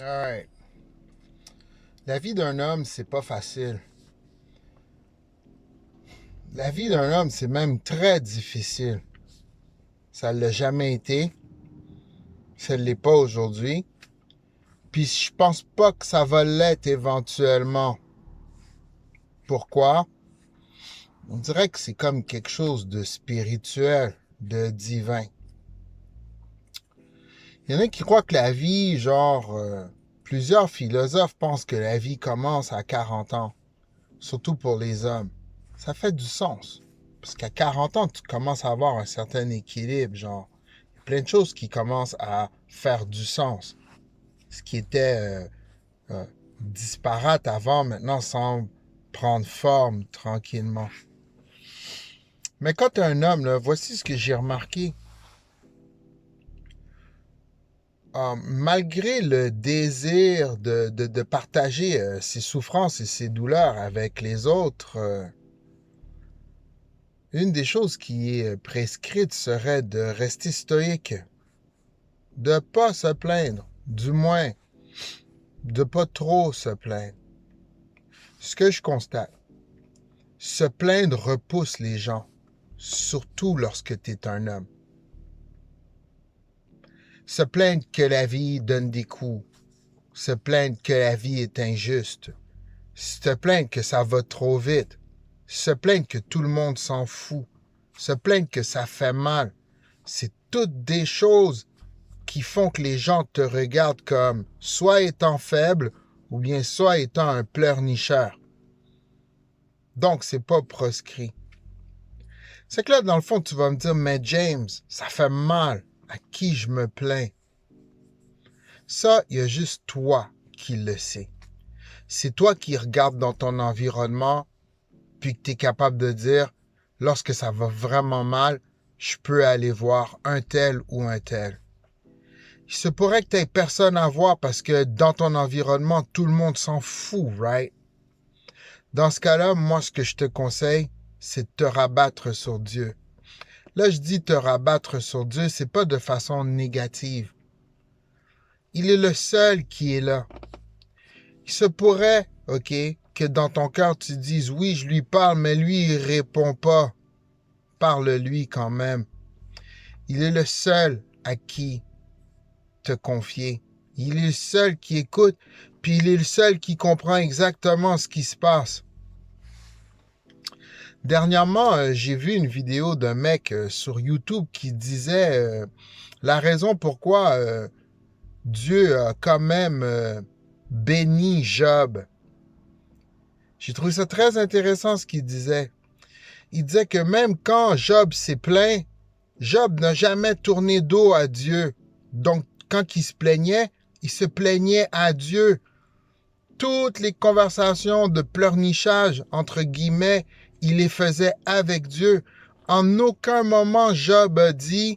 Alright. La vie d'un homme, c'est pas facile. La vie d'un homme, c'est même très difficile. Ça l'a jamais été. Ça ne l'est pas aujourd'hui. Puis je pense pas que ça va l'être éventuellement. Pourquoi? On dirait que c'est comme quelque chose de spirituel, de divin. Il y en a qui croient que la vie, plusieurs philosophes pensent que la vie commence à 40 ans. Surtout pour les hommes. Ça fait du sens. Parce qu'à 40 ans, tu commences à avoir un certain équilibre, Il y a plein de choses qui commencent à faire du sens. Ce qui était disparate avant, maintenant, semble prendre forme tranquillement. Mais quand tu es un homme, là, voici ce que j'ai remarqué. Malgré le désir de partager ses souffrances et ses douleurs avec les autres, une des choses qui est prescrite serait de rester stoïque, de pas se plaindre, du moins de pas trop se plaindre. Ce que je constate, se plaindre repousse les gens, surtout lorsque tu es un homme. Se plaindre que la vie donne des coups, se plaindre que la vie est injuste, se plaindre que ça va trop vite, se plaindre que tout le monde s'en fout, se plaindre que ça fait mal, c'est toutes des choses qui font que les gens te regardent comme soit étant faible ou bien soit étant un pleurnicheur. Donc, c'est pas proscrit. C'est que là, dans le fond, tu vas me dire, mais James, ça fait mal. À qui je me plains? Ça, il y a juste toi qui le sais. C'est toi qui regardes dans ton environnement, puis que tu es capable de dire, lorsque ça va vraiment mal, je peux aller voir un tel ou un tel. Il se pourrait que tu n'aies personne à voir parce que dans ton environnement, tout le monde s'en fout, right? Dans ce cas-là, moi, ce que je te conseille, c'est de te rabattre sur Dieu. Là, je dis te rabattre sur Dieu, c'est pas de façon négative. Il est le seul qui est là. Il se pourrait, OK, que dans ton cœur, tu dises, oui, je lui parle, mais lui, il répond pas. Parle-lui quand même. Il est le seul à qui te confier. Il est le seul qui écoute, puis il est le seul qui comprend exactement ce qui se passe. Dernièrement, j'ai vu une vidéo d'un mec sur YouTube qui disait la raison pourquoi Dieu a quand même béni Job. J'ai trouvé ça très intéressant ce qu'il disait. Il disait que même quand Job s'est plaint, Job n'a jamais tourné dos à Dieu. Donc, quand il se plaignait à Dieu. Toutes les conversations de pleurnichage, entre guillemets, il les faisait avec Dieu. En aucun moment, Job a dit,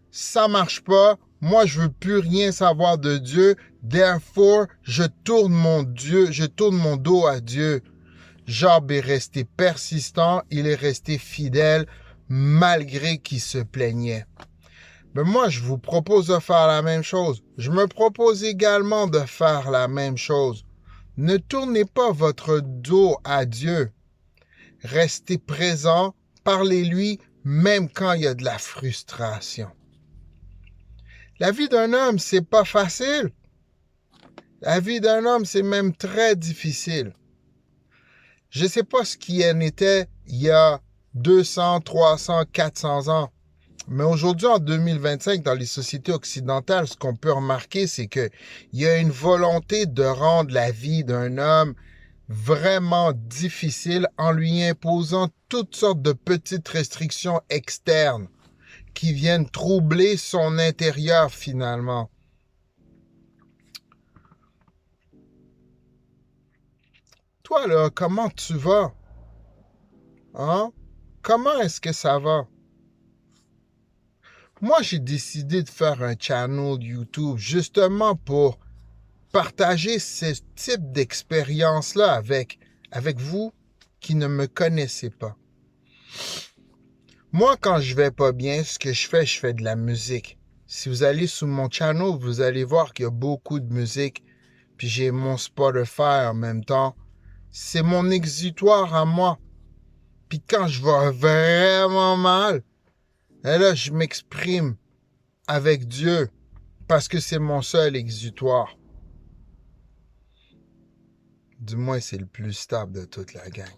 ça marche pas, moi je veux plus rien savoir de Dieu, therefore, je tourne mon dos à Dieu. Job est resté persistant, il est resté fidèle, malgré qu'il se plaignait. Mais moi, je vous propose de faire la même chose. Je me propose également de faire la même chose. Ne tournez pas votre dos à Dieu. Restez présent, parlez-lui, même quand il y a de la frustration. La vie d'un homme, c'est pas facile. La vie d'un homme, c'est même très difficile. Je ne sais pas ce qui en était il y a 200, 300, 400 ans. Mais aujourd'hui, en 2025, dans les sociétés occidentales, ce qu'on peut remarquer, c'est qu'il y a une volonté de rendre la vie d'un homme vraiment difficile en lui imposant toutes sortes de petites restrictions externes qui viennent troubler son intérieur finalement. Toi, là, comment tu vas? Hein? Comment est-ce que ça va? Moi, j'ai décidé de faire un channel YouTube justement pour partager ce type d'expérience-là avec vous qui ne me connaissez pas. Moi, quand je vais pas bien, ce que je fais de la musique. Si vous allez sur mon channel, vous allez voir qu'il y a beaucoup de musique. puis j'ai mon Spotify en même temps. C'est mon exutoire à moi. Puis quand je vais vraiment mal, et là, je m'exprime avec Dieu parce que c'est mon seul exutoire. Du moins, c'est le plus stable de toute la gang.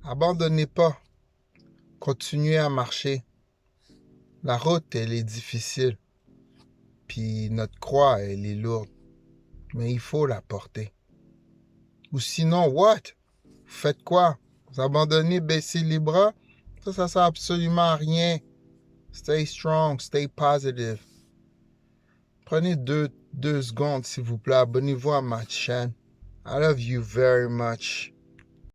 Abandonnez pas. Continuez à marcher. La route, elle est difficile. Puis notre croix, elle est lourde. Mais il faut la porter. Ou sinon, what? Vous faites quoi? Vous abandonnez, baissez les bras? Ça sert absolument à rien. Stay strong, stay positive. Prenez deux secondes, s'il vous plaît. Abonnez-vous à ma chaîne. I love you very much.